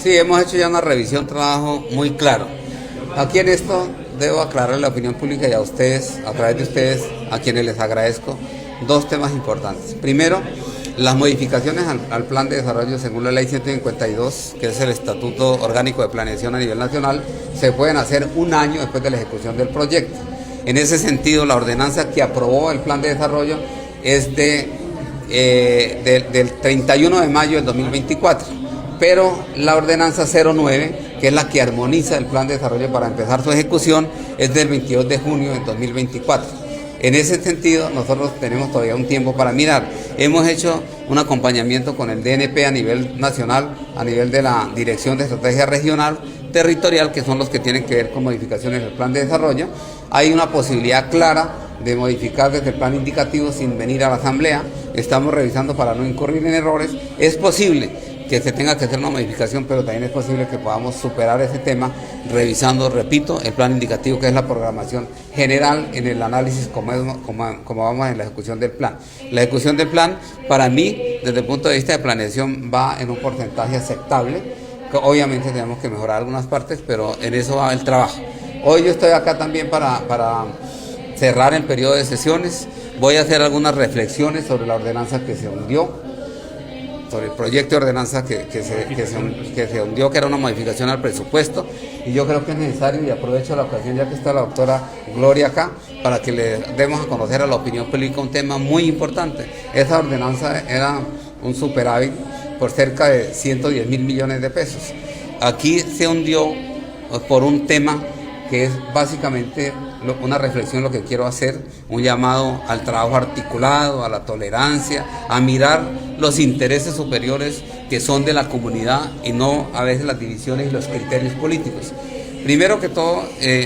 Sí, hemos hecho ya una revisión, trabajo muy claro. Aquí en esto debo aclarar a la opinión pública y a ustedes, a través de ustedes, a quienes les agradezco, dos temas importantes. Primero, las modificaciones al plan de desarrollo según la ley 152, que es el Estatuto Orgánico de Planeación a nivel nacional, se pueden hacer un año después de la ejecución del proyecto. En ese sentido, la ordenanza que aprobó el plan de desarrollo es del 31 de mayo del 2024, pero la ordenanza 09, que es la que armoniza el plan de desarrollo para empezar su ejecución, es del 22 de junio del 2024. En ese sentido, nosotros tenemos todavía un tiempo para mirar. Hemos hecho un acompañamiento con el DNP a nivel nacional, a nivel de la Dirección de Estrategia Regional Territorial, que son los que tienen que ver con modificaciones del plan de desarrollo. Hay una posibilidad clara de modificar desde el plan indicativo sin venir a la Asamblea. Estamos revisando para no incurrir en errores. Es posible que se tenga que hacer una modificación, pero también es posible que podamos superar ese tema revisando, repito, el plan indicativo, que es la programación general en el análisis como vamos en la ejecución del plan. La ejecución del plan, para mí, desde el punto de vista de planeación, va en un porcentaje aceptable, que obviamente tenemos que mejorar algunas partes, pero en eso va el trabajo. Hoy yo estoy acá también para cerrar el periodo de sesiones. Voy a hacer algunas reflexiones sobre la ordenanza que se hundió, sobre el proyecto de ordenanza que se hundió, que era una modificación al presupuesto, y yo creo que es necesario, y aprovecho la ocasión ya que está la doctora Gloria acá, para que le demos a conocer a la opinión pública un tema muy importante. Esa ordenanza era un superávit por cerca de 110.000 millones de pesos. Aquí se hundió por un tema que es básicamente una reflexión, lo que quiero hacer, un llamado al trabajo articulado, a la tolerancia, a mirar los intereses superiores que son de la comunidad y no a veces las divisiones y los criterios políticos. Primero que todo,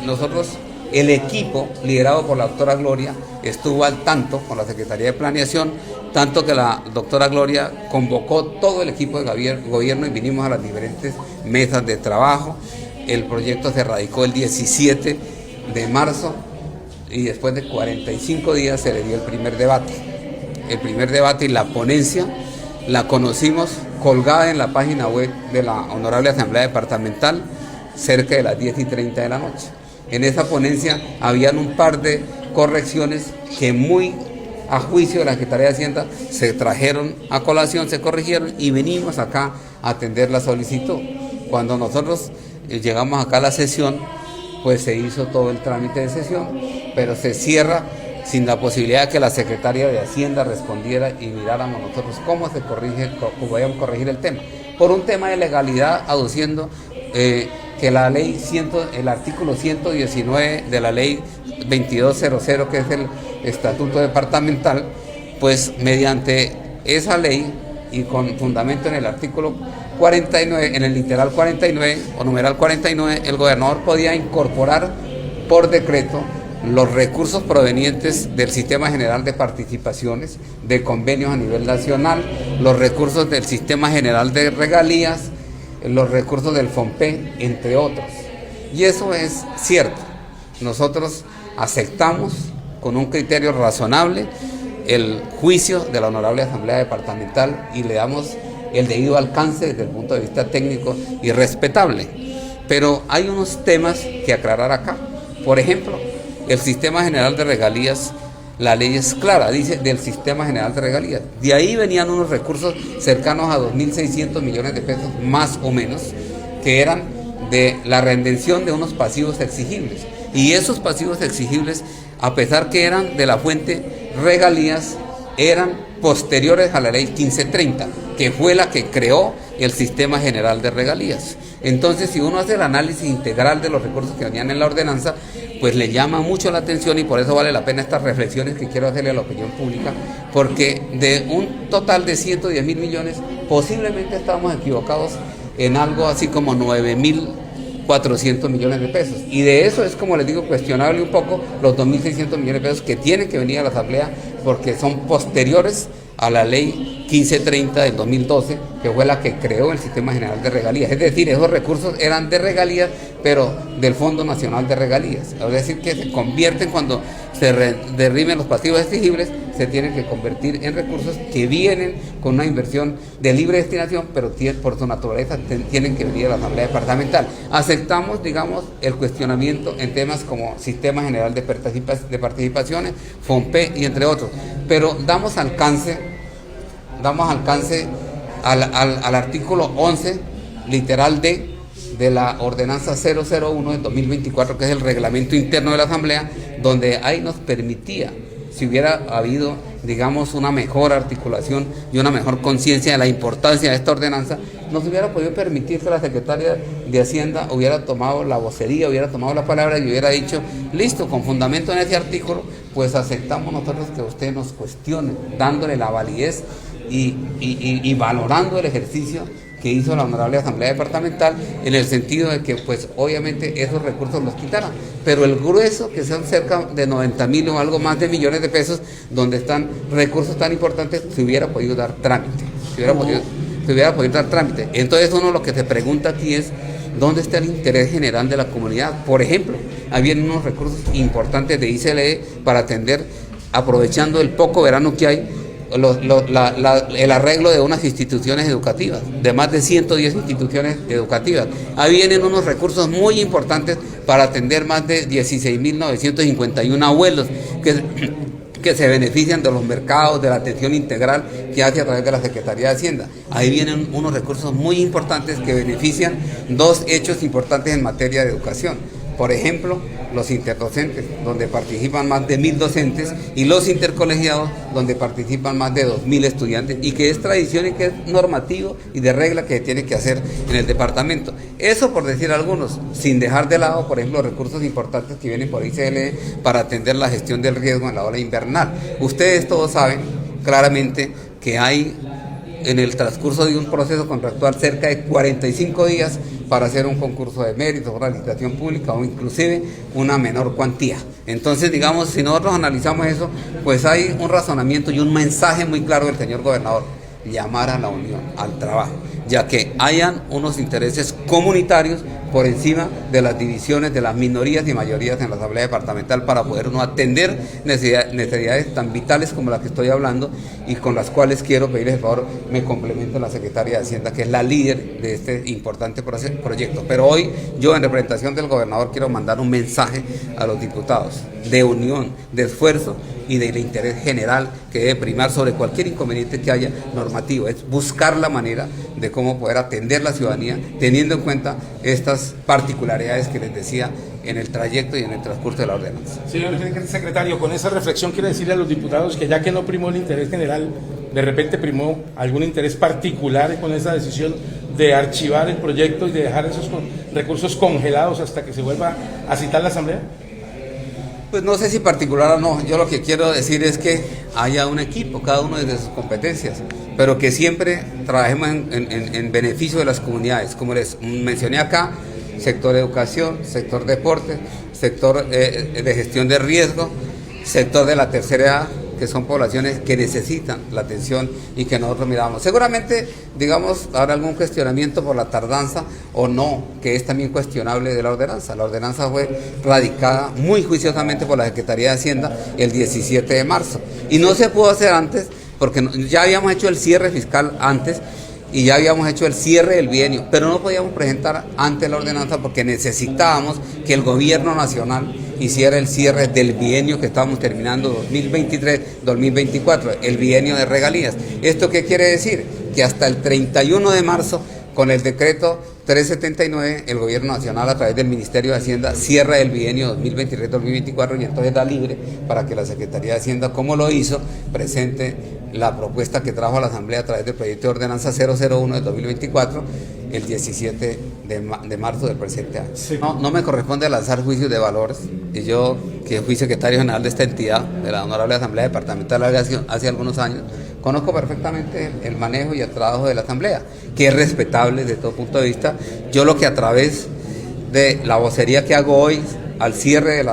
nosotros, el equipo liderado por la doctora Gloria, estuvo al tanto con la Secretaría de Planeación, tanto que la doctora Gloria convocó todo el equipo de gobierno y vinimos a las diferentes mesas de trabajo. El proyecto se radicó el 17 de marzo y después de 45 días se le dio el primer debate. El primer debate y la ponencia la conocimos colgada en la página web de la Honorable Asamblea Departamental cerca de las 10:30 de la noche. En esa ponencia habían un par de correcciones que muy a juicio de la Secretaría de Hacienda se trajeron a colación, se corrigieron y venimos acá a atender la solicitud. Cuando nosotros llegamos acá a la sesión, pues se hizo todo el trámite de sesión, pero se cierra sin la posibilidad de que la Secretaría de Hacienda respondiera y miráramos nosotros cómo podíamos corregir el tema. Por un tema de legalidad, aduciendo que la ley el artículo 119 de la ley 2200, que es el estatuto departamental, pues mediante esa ley y con fundamento en el artículo 49, en el literal 49 o numeral 49, el gobernador podía incorporar por decreto los recursos provenientes del Sistema General de Participaciones, de convenios a nivel nacional, los recursos del Sistema General de Regalías, los recursos del FOMPE, entre otros. Y eso es cierto. Nosotros aceptamos con un criterio razonable el juicio de la Honorable Asamblea Departamental y le damos el debido alcance desde el punto de vista técnico y respetable. Pero hay unos temas que aclarar acá. Por ejemplo, el Sistema General de Regalías, la ley es clara, dice del Sistema General de Regalías. De ahí venían unos recursos cercanos a 2.600 millones de pesos, más o menos, que eran de la redención de unos pasivos exigibles. Y esos pasivos exigibles, a pesar que eran de la fuente regalías, eran posteriores a la ley 1530, que fue la que creó el Sistema General de Regalías. Entonces, si uno hace el análisis integral de los recursos que venían en la ordenanza, pues le llama mucho la atención y por eso vale la pena estas reflexiones que quiero hacerle a la opinión pública, porque de un total de 110.000 millones, posiblemente estábamos equivocados en algo así como 9.400 millones de pesos. Y de eso es, como les digo, cuestionable un poco los 2.600 millones de pesos que tienen que venir a la Asamblea porque son posteriores a la ley 1530 del 2012, que fue la que creó el Sistema General de Regalías. Es decir, esos recursos eran de regalías, pero del Fondo Nacional de Regalías. Es decir, que se convierten cuando se derriben los pasivos exigibles, se tienen que convertir en recursos que vienen con una inversión de libre destinación, pero por su naturaleza tienen que venir a la Asamblea Departamental. Aceptamos, digamos, el cuestionamiento en temas como Sistema General de Participaciones, FOMPE y entre otros, pero damos alcance al artículo 11, literal D, de la ordenanza 001 de 2024, que es el reglamento interno de la Asamblea, donde ahí nos permitía, si hubiera habido, digamos, una mejor articulación y una mejor conciencia de la importancia de esta ordenanza, nos hubiera podido permitir que la secretaria de Hacienda hubiera tomado la vocería, hubiera tomado la palabra y hubiera dicho, listo, con fundamento en ese artículo, pues aceptamos nosotros que usted nos cuestione, dándole la validez y valorando el ejercicio que hizo la Honorable Asamblea Departamental, en el sentido de que pues obviamente esos recursos los quitaran, pero el grueso, que son cerca de 90.000 o algo más de millones de pesos, donde están recursos tan importantes, se hubiera podido dar trámite, se hubiera podido dar trámite. Entonces uno lo que se pregunta aquí es, ¿dónde está el interés general de la comunidad? Por ejemplo, habían unos recursos importantes de ICLE para atender, aprovechando el poco verano que hay, el arreglo de unas instituciones educativas, de más de 110 instituciones educativas. Ahí vienen unos recursos muy importantes para atender más de 16.951 abuelos que se benefician de los mercados, de la atención integral que hace a través de la Secretaría de Hacienda. Ahí vienen unos recursos muy importantes que benefician dos hechos importantes en materia de educación. Por ejemplo, los interdocentes, donde participan más de 1.000 docentes, y los intercolegiados, donde participan más de 2.000 estudiantes, y que es tradición y que es normativo y de regla que se tiene que hacer en el departamento. Eso por decir algunos, sin dejar de lado, por ejemplo, los recursos importantes que vienen por ICLE para atender la gestión del riesgo en la ola invernal. Ustedes todos saben claramente que hay en el transcurso de un proceso contractual cerca de 45 días para hacer un concurso de méritos, una licitación pública o inclusive una menor cuantía. Entonces, digamos, si nosotros analizamos eso, pues hay un razonamiento y un mensaje muy claro del señor gobernador: llamar a la unión, al trabajo, ya que hayan unos intereses comunitarios por encima de las divisiones de las minorías y mayorías en la Asamblea Departamental, para poder uno atender necesidades tan vitales como las que estoy hablando, y con las cuales quiero pedirles el favor me complemente la Secretaria de Hacienda, que es la líder de este importante proyecto. Pero hoy yo, en representación del gobernador, quiero mandar un mensaje a los diputados de unión, de esfuerzo y del interés general que debe primar sobre cualquier inconveniente que haya normativo. Es buscar la manera de cómo poder atender la ciudadanía, teniendo en cuenta estas particularidades que les decía en el trayecto y en el transcurso de la ordenanza. Señor secretario, con esa reflexión quiere decirle a los diputados que, ya que no primó el interés general, de repente primó algún interés particular con esa decisión de archivar el proyecto y de dejar esos recursos congelados hasta que se vuelva a citar la Asamblea. Pues no sé si particular o no, yo lo que quiero decir es que haya un equipo, cada uno desde sus competencias, pero que siempre trabajemos en beneficio de las comunidades. Como les mencioné acá, sector educación, sector deporte, sector de gestión de riesgo, sector de la tercera edad, que son poblaciones que necesitan la atención y que nosotros miramos. Seguramente, digamos, habrá algún cuestionamiento por la tardanza o no, que es también cuestionable de la ordenanza. La ordenanza fue radicada muy juiciosamente por la Secretaría de Hacienda el 17 de marzo y no se pudo hacer antes, porque ya habíamos hecho el cierre fiscal antes y ya habíamos hecho el cierre del bienio, pero no podíamos presentar antes la ordenanza porque necesitábamos que el gobierno nacional hiciera el cierre del bienio que estábamos terminando 2023-2024, el bienio de regalías. ¿Esto qué quiere decir? Que hasta el 31 de marzo, con el decreto 379, el gobierno nacional, a través del Ministerio de Hacienda, cierra el bienio 2023-2024 y entonces da libre para que la Secretaría de Hacienda, como lo hizo, presente la propuesta que trajo a la Asamblea a través del proyecto de ordenanza 001 de 2024 el 17 de marzo del presente año. Sí. No me corresponde lanzar juicios de valores, y yo, que fui secretario general de esta entidad, de la Honorable Asamblea Departamental hace algunos años, conozco perfectamente el manejo y el trabajo de la Asamblea, que es respetable desde todo punto de vista. Yo lo que, a través de la vocería que hago hoy, al cierre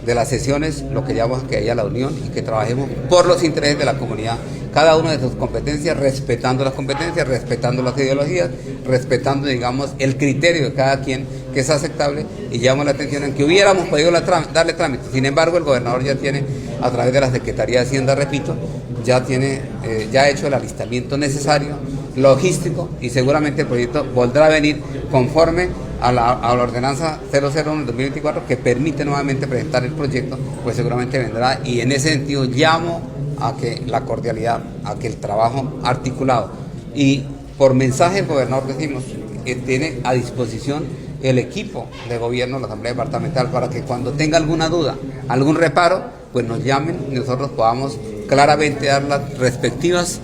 de las sesiones lo que llamamos que haya la unión y que trabajemos por los intereses de la comunidad, cada una de sus competencias, respetando las competencias, respetando las ideologías, respetando, digamos, el criterio de cada quien que es aceptable, y llamamos la atención en que hubiéramos podido darle trámite. Sin embargo, el gobernador ya tiene, a través de la Secretaría de Hacienda, repito, ya ha hecho el alistamiento necesario, logístico, y seguramente el proyecto volverá a venir conforme a la ordenanza 001 del 2024, que permite nuevamente presentar el proyecto, pues seguramente vendrá, y en ese sentido llamo a que la cordialidad, a que el trabajo articulado, y por mensaje el gobernador decimos que tiene a disposición el equipo de gobierno, la Asamblea Departamental, para que cuando tenga alguna duda, algún reparo, pues nos llamen y nosotros podamos claramente dar las respectivas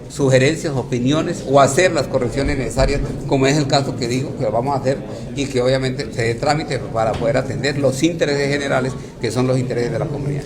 sugerencias, opiniones, o hacer las correcciones necesarias, como es el caso que digo que lo vamos a hacer, y que obviamente se dé trámite para poder atender los intereses generales, que son los intereses de la comunidad.